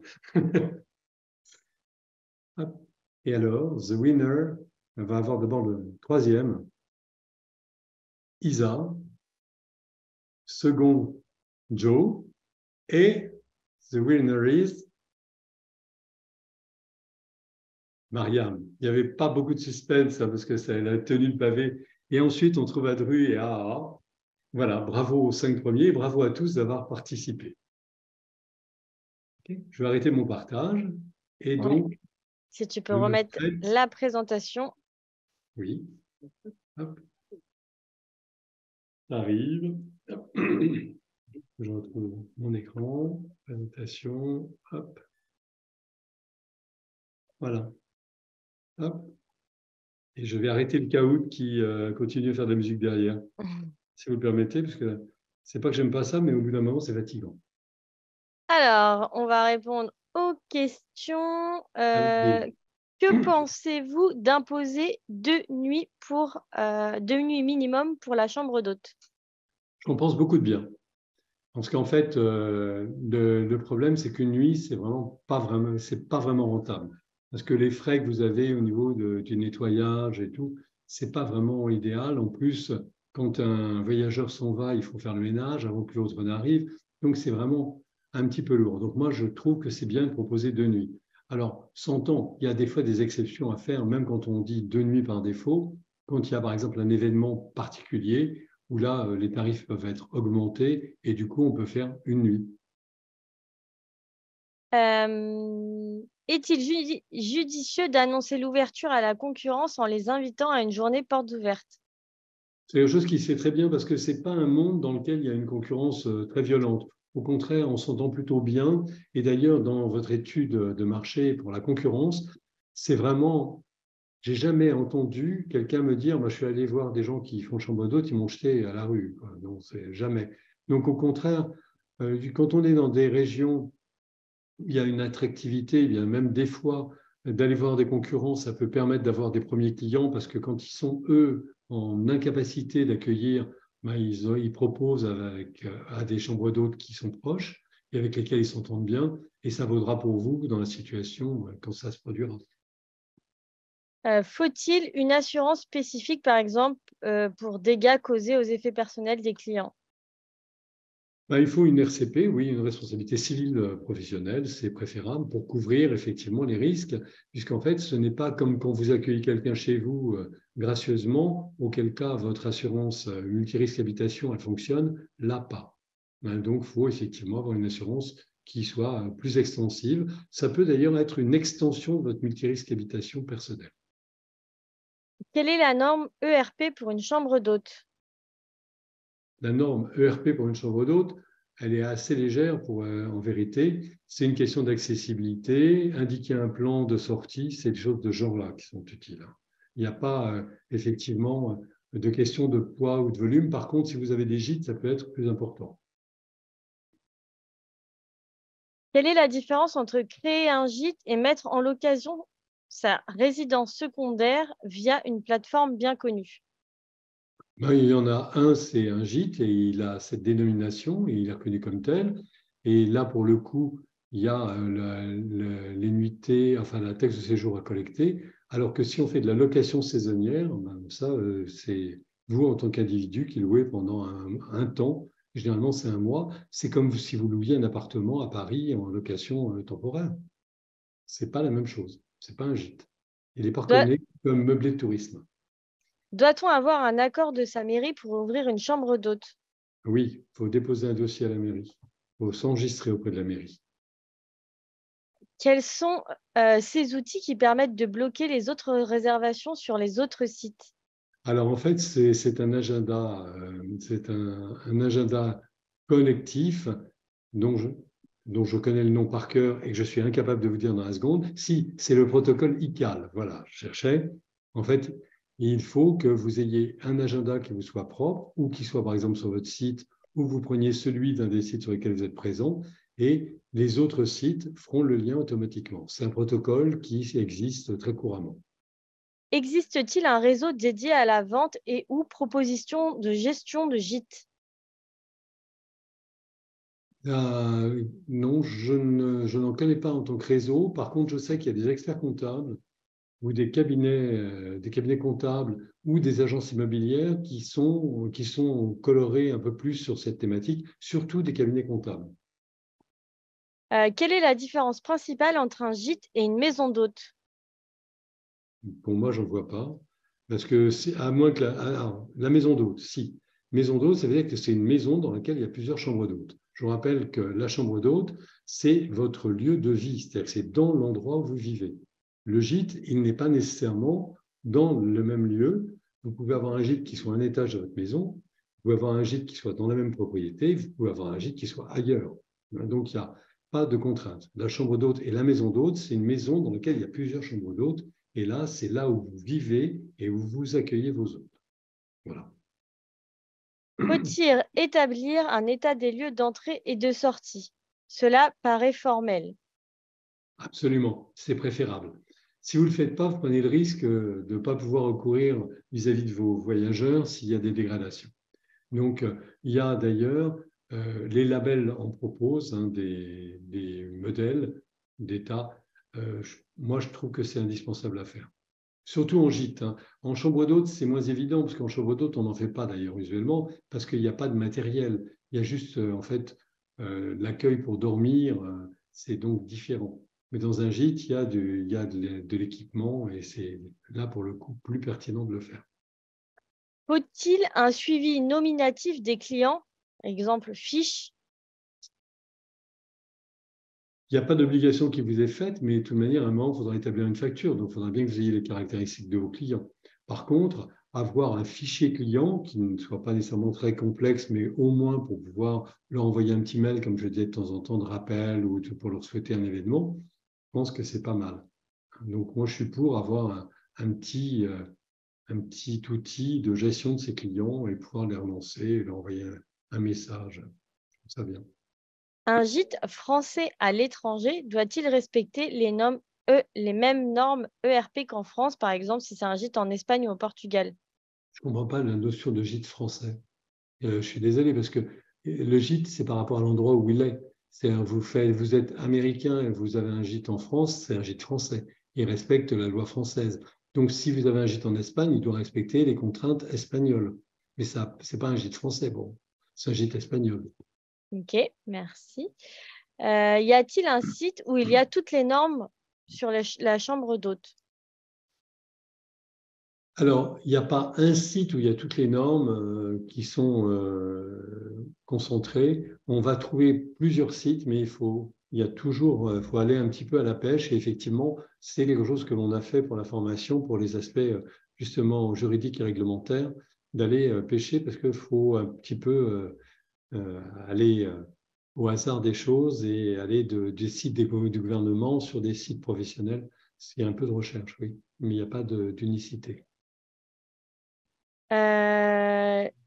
Et alors, the winner va avoir d'abord le troisième, Isa, second, Joe, et the winner is Mariam. Il n'y avait pas beaucoup de suspense hein, parce que elle a tenu le pavé. Et ensuite, on trouve Adru et AA. Voilà, bravo aux 5 premiers, bravo à tous d'avoir participé. Okay. Je vais arrêter mon partage. Et donc, ouais. Si tu peux remettre la présentation. Oui. Hop. Ça arrive. Hop. Je retrouve mon écran. Présentation. Hop. Voilà. Hop. Et je vais arrêter le caout qui continue à faire de la musique derrière. Si vous le permettez, parce que c'est pas que j'aime pas ça, mais au bout d'un moment, c'est fatigant. Alors, on va répondre aux questions. Que pensez-vous d'imposer 2 nuits minimum pour la chambre d'hôte? J'en pense beaucoup de bien. Parce qu'en fait, le problème, c'est qu'une nuit, c'est pas vraiment rentable. Parce que les frais que vous avez au niveau du nettoyage et tout, c'est pas vraiment idéal. En plus, quand un voyageur s'en va, il faut faire le ménage avant que l'autre n'arrive. Donc, c'est vraiment un petit peu lourd. Donc, moi, je trouve que c'est bien de proposer 2 nuits. Alors, s'entend, il y a des fois des exceptions à faire, même quand on dit 2 nuits par défaut. Quand il y a, par exemple, un événement particulier, où là, les tarifs peuvent être augmentés et du coup, on peut faire une nuit. Est-il judicieux d'annoncer l'ouverture à la concurrence en les invitant à une journée portes ouvertes? C'est quelque chose qui se fait très bien parce que ce n'est pas un monde dans lequel il y a une concurrence très violente. Au contraire, on s'entend plutôt bien. Et d'ailleurs, dans votre étude de marché pour la concurrence, c'est vraiment... J'ai jamais entendu quelqu'un me dire je suis allé voir des gens qui font chambre d'hôte, ils m'ont jeté à la rue. Non, c'est jamais. Donc, au contraire, quand on est dans des régions où il y a une attractivité, il y a même des fois d'aller voir des concurrents, ça peut permettre d'avoir des premiers clients parce que quand ils sont, eux, en incapacité d'accueillir, ils proposent à des chambres d'hôtes qui sont proches et avec lesquelles ils s'entendent bien. Et ça vaudra pour vous dans la situation quand ça se produira. Faut-il une assurance spécifique, par exemple, pour dégâts causés aux effets personnels des clients? Il faut une RCP, oui, une responsabilité civile professionnelle, c'est préférable pour couvrir effectivement les risques, puisqu'en fait, ce n'est pas comme quand vous accueillez quelqu'un chez vous gracieusement, auquel cas votre assurance multirisque habitation, elle fonctionne, là pas. Donc, il faut effectivement avoir une assurance qui soit plus extensive. Ça peut d'ailleurs être une extension de votre multirisque habitation personnelle. Quelle est la norme ERP pour une chambre d'hôte? La norme ERP pour une chambre d'hôte, elle est assez légère en vérité. C'est une question d'accessibilité. Indiquer un plan de sortie, c'est des choses de ce genre-là qui sont utiles. Il n'y a pas effectivement de question de poids ou de volume. Par contre, si vous avez des gîtes, ça peut être plus important. Quelle est la différence entre créer un gîte et mettre en location sa résidence secondaire via une plateforme bien connue? Ben, il y en a un, c'est un gîte et il a cette dénomination et il est reconnu comme tel. Et là, pour le coup, il y a les nuitées, enfin la taxe de séjour à collecter. Alors que si on fait de la location saisonnière, ben, ça, c'est vous en tant qu'individu qui louez pendant un temps. Généralement, c'est un mois. C'est comme si vous louiez un appartement à Paris en location temporaire. C'est pas la même chose. C'est pas un gîte. Il n'est pas Doit- reconnu comme meublé de tourisme. Doit-on avoir un accord de sa mairie pour ouvrir une chambre d'hôte? Oui, il faut déposer un dossier à la mairie. Il faut s'enregistrer auprès de la mairie. Quels sont ces outils qui permettent de bloquer les autres réservations sur les autres sites? Alors en fait, c'est un agenda, un agenda collectif dont je connais le nom par cœur et que je suis incapable de vous dire dans la seconde. Si, c'est le protocole ICAL. Voilà, je cherchais. En fait, il faut que vous ayez un agenda qui vous soit propre ou qui soit par exemple sur votre site ou vous preniez celui d'un des sites sur lesquels vous êtes présent et les autres sites feront le lien automatiquement. C'est un protocole qui existe très couramment. Existe-t-il un réseau dédié à la vente et ou proposition de gestion de gîtes? Non, je n'en connais pas en tant que réseau. Par contre, je sais qu'il y a des experts comptables ou des cabinets comptables ou des agences immobilières qui sont colorés un peu plus sur cette thématique, surtout des cabinets comptables. Quelle est la différence principale entre un gîte et une maison d'hôte? Pour moi, je n'en vois pas. Parce que, à moins que la maison d'hôte, si. Maison d'hôte, ça veut dire que c'est une maison dans laquelle il y a plusieurs chambres d'hôte. Je vous rappelle que la chambre d'hôte, c'est votre lieu de vie, c'est-à-dire que c'est dans l'endroit où vous vivez. Le gîte, il n'est pas nécessairement dans le même lieu. Vous pouvez avoir un gîte qui soit un étage de votre maison, vous pouvez avoir un gîte qui soit dans la même propriété, vous pouvez avoir un gîte qui soit ailleurs. Donc, il n'y a pas de contrainte. La chambre d'hôte et la maison d'hôte, c'est une maison dans laquelle il y a plusieurs chambres d'hôte. Et là, c'est là où vous vivez et où vous accueillez vos hôtes. Voilà. Faut-il établir un état des lieux d'entrée et de sortie? Cela paraît formel. Absolument, c'est préférable. Si vous ne le faites pas, vous prenez le risque de ne pas pouvoir recourir vis-à-vis de vos voyageurs s'il y a des dégradations. Donc, il y a d'ailleurs, les labels en proposent des modèles d'état. Moi, je trouve que c'est indispensable à faire. Surtout en gîte. En chambre d'hôte, c'est moins évident, parce qu'en chambre d'hôte, on n'en fait pas d'ailleurs usuellement, parce qu'il n'y a pas de matériel. Il y a juste, en fait, l'accueil pour dormir, c'est donc différent. Mais dans un gîte, il y a de l'équipement et c'est là, pour le coup, plus pertinent de le faire. Faut-il un suivi nominatif des clients? Exemple, fiche. Il n'y a pas d'obligation qui vous est faite, mais de toute manière, à un moment, il faudra établir une facture. Donc, il faudra bien que vous ayez les caractéristiques de vos clients. Par contre, avoir un fichier client qui ne soit pas nécessairement très complexe, mais au moins pour pouvoir leur envoyer un petit mail, comme je disais de temps en temps, de rappel ou pour leur souhaiter un événement, je pense que c'est pas mal. Donc, moi, je suis pour avoir un petit outil de gestion de ces clients et pouvoir les relancer et leur envoyer un message. Je trouve ça bien. Un gîte français à l'étranger doit-il respecter les mêmes normes ERP qu'en France, par exemple, si c'est un gîte en Espagne ou au Portugal? Je ne comprends pas la notion de gîte français. Je suis désolé parce que le gîte, c'est par rapport à l'endroit où il est. C'est-à-dire, vous êtes américain et vous avez un gîte en France, c'est un gîte français. Il respecte la loi française. Donc, si vous avez un gîte en Espagne, il doit respecter les contraintes espagnoles. Mais ça, c'est pas un gîte français, bon, c'est un gîte espagnol. Ok, merci. Y a-t-il un site où il y a toutes les normes sur la chambre d'hôte? Alors, il n'y a pas un site où il y a toutes les normes qui sont concentrées. On va trouver plusieurs sites, mais il faut il y a toujours, faut aller un petit peu à la pêche. Et effectivement, c'est quelque chose que l'on a fait pour la formation, pour les aspects justement juridiques et réglementaires, d'aller pêcher parce qu'il faut un petit peu aller au hasard des choses et aller des sites du gouvernement sur des sites professionnels. Il y a un peu de recherche, oui, mais il n'y a pas d'unicité.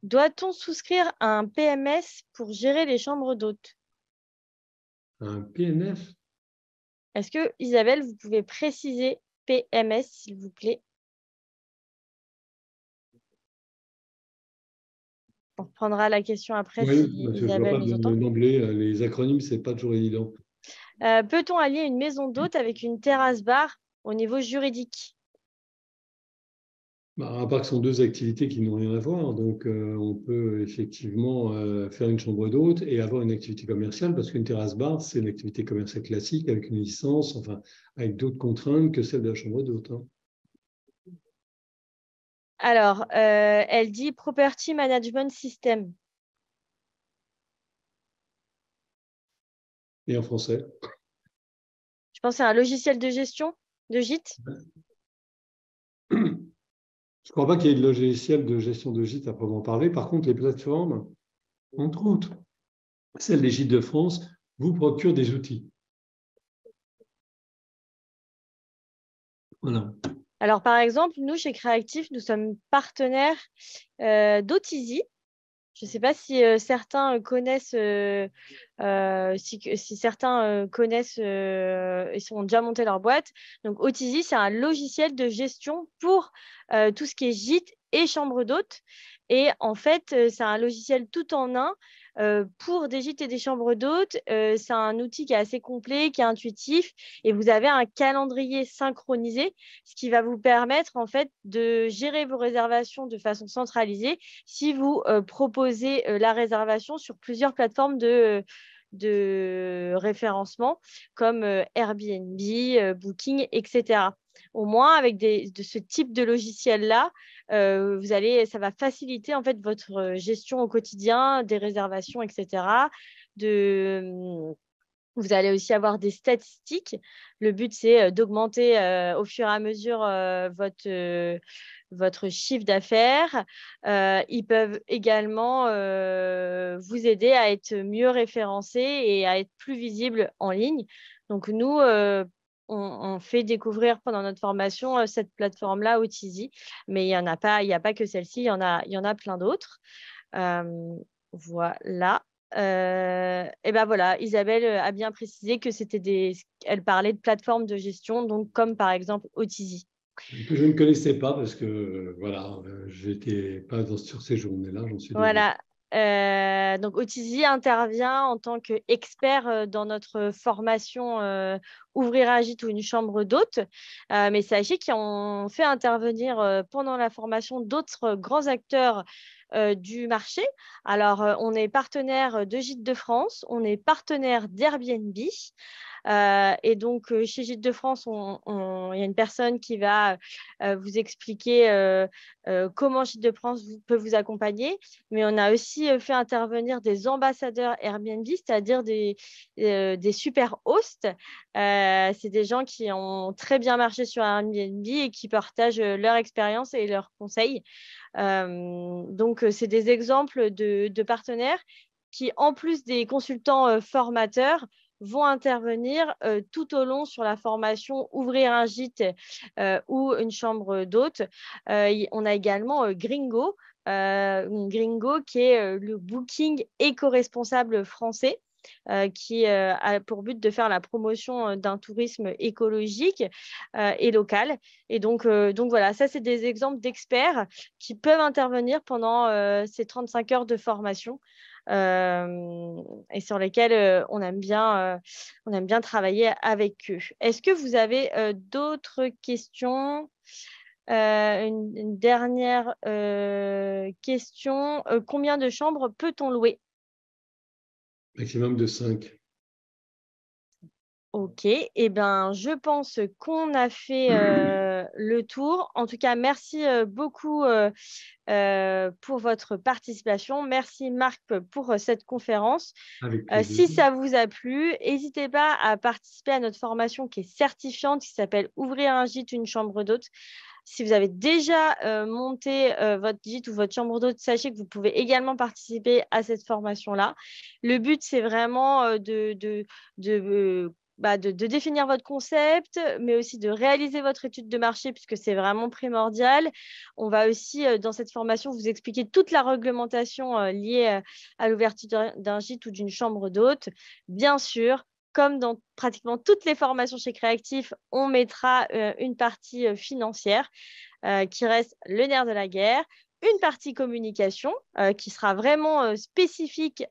Doit-on souscrire à un PMS pour gérer les chambres d'hôtes? Un PNF? Est-ce que, Isabelle, vous pouvez préciser PMS, s'il vous plaît? On reprendra la question après si Oui, parce que je ne vois Isabelle pas nous entend. d'emblée, les acronymes, ce n'est pas toujours évident. Peut-on allier une maison d'hôtes avec une terrasse bar au niveau juridique? Bah, à part que ce sont deux activités qui n'ont rien à voir, donc on peut effectivement faire une chambre d'hôte et avoir une activité commerciale, parce qu'une terrasse bar, c'est une activité commerciale classique avec une licence, enfin avec d'autres contraintes que celle de la chambre d'hôte, hein. Alors, elle dit Property Management System. Et en français. Je pense que c'est un logiciel de gestion de gîte. Je ne crois pas qu'il y ait de logiciel de gestion de gîte à proprement parler. Par contre, les plateformes, entre autres, celles des Gîtes de France, vous procurent des outils. Voilà. Alors, par exemple, nous, chez Créatif, nous sommes partenaires d'Otizy. Je ne sais pas si certains connaissent, si certains connaissent et ont déjà monté leur boîte. Donc, Otizy, c'est un logiciel de gestion pour tout ce qui est gîte et chambre d'hôtes. Et en fait, c'est un logiciel tout en un pour des gîtes et des chambres d'hôtes. C'est un outil qui est assez complet, qui est intuitif. Et vous avez un calendrier synchronisé, ce qui va vous permettre en fait de gérer vos réservations de façon centralisée si vous proposez la réservation sur plusieurs plateformes de référencement comme Airbnb, Booking, etc. Au moins, avec de ce type de logiciel-là, ça va faciliter en fait votre gestion au quotidien des réservations, etc. Vous allez aussi avoir des statistiques. Le but, c'est d'augmenter au fur et à mesure votre chiffre d'affaires. Ils peuvent également vous aider à être mieux référencés et à être plus visibles en ligne. Donc, nous, on fait découvrir pendant notre formation cette plateforme-là, Otizy. Mais il y a pas que celle-ci, il y en a plein d'autres. Voilà. Et ben voilà, Isabelle a bien précisé que elle parlait de plateformes de gestion, donc comme par exemple Otizy. Que je ne connaissais pas parce que voilà, je n'étais pas sur ces journées-là, j'en suis désolé. Voilà. Donc Otizy intervient en tant qu'expert dans notre formation ouvrir un gîte ou une chambre d'hôte. Mais sachez qu'on fait intervenir pendant la formation d'autres grands acteurs du marché. Alors, on est partenaire de Gîtes de France, on est partenaire d'Airbnb. Et donc, chez Gîtes de France, il y a une personne qui va vous expliquer comment Gîtes de France peut vous accompagner. Mais on a aussi fait intervenir des ambassadeurs Airbnb, c'est-à-dire des super hosts. C'est des gens qui ont très bien marché sur Airbnb et qui partagent leur expérience et leurs conseils. Donc, c'est des exemples de partenaires qui, en plus des consultants formateurs, vont intervenir tout au long sur la formation Ouvrir un gîte ou une chambre d'hôte. On a également Gringo, Gringo qui est le booking éco-responsable français. Qui a pour but de faire la promotion d'un tourisme écologique et local. Et donc voilà, ça, c'est des exemples d'experts qui peuvent intervenir pendant ces 35 heures de formation et sur lesquels on aime bien travailler avec eux. Est-ce que vous avez d'autres questions? Une dernière question. Combien de chambres peut-on louer? Maximum de 5. Ok, eh ben, je pense qu'on a fait le tour. En tout cas, merci beaucoup pour votre participation. Merci Marc pour cette conférence. Avec plaisir. Si ça vous a plu, n'hésitez pas à participer à notre formation qui est certifiante, qui s'appelle Ouvrir un gîte, une chambre d'hôte. Si vous avez déjà monté votre gîte ou votre chambre d'hôte, sachez que vous pouvez également participer à cette formation-là. Le but, c'est vraiment de définir votre concept, mais aussi de réaliser votre étude de marché, puisque c'est vraiment primordial. On va aussi, dans cette formation, vous expliquer toute la réglementation liée à l'ouverture d'un gîte ou d'une chambre d'hôte. Bien sûr, comme dans pratiquement toutes les formations chez Créactif, on mettra une partie financière qui reste le nerf de la guerre, une partie communication qui sera vraiment spécifique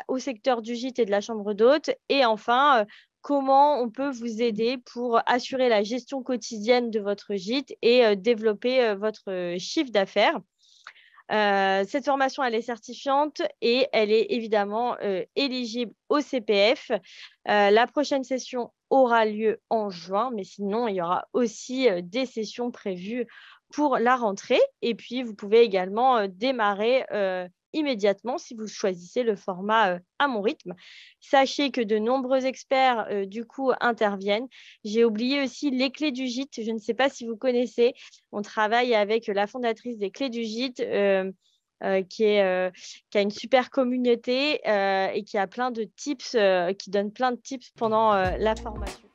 au secteur du gîte et de la chambre d'hôte, et enfin, comment on peut vous aider pour assurer la gestion quotidienne de votre gîte et développer votre chiffre d'affaires. Cette formation, elle est certifiante et elle est évidemment éligible au CPF. La prochaine session aura lieu en juin, mais sinon, il y aura aussi des sessions prévues pour la rentrée. Et puis, vous pouvez également démarrer immédiatement si vous choisissez le format à mon rythme. Sachez que de nombreux experts, du coup, interviennent. J'ai oublié aussi les clés du gîte. Je ne sais pas si vous connaissez. On travaille avec la fondatrice des clés du gîte, qui a une super communauté et qui a plein de tips, qui donne plein de tips pendant la formation.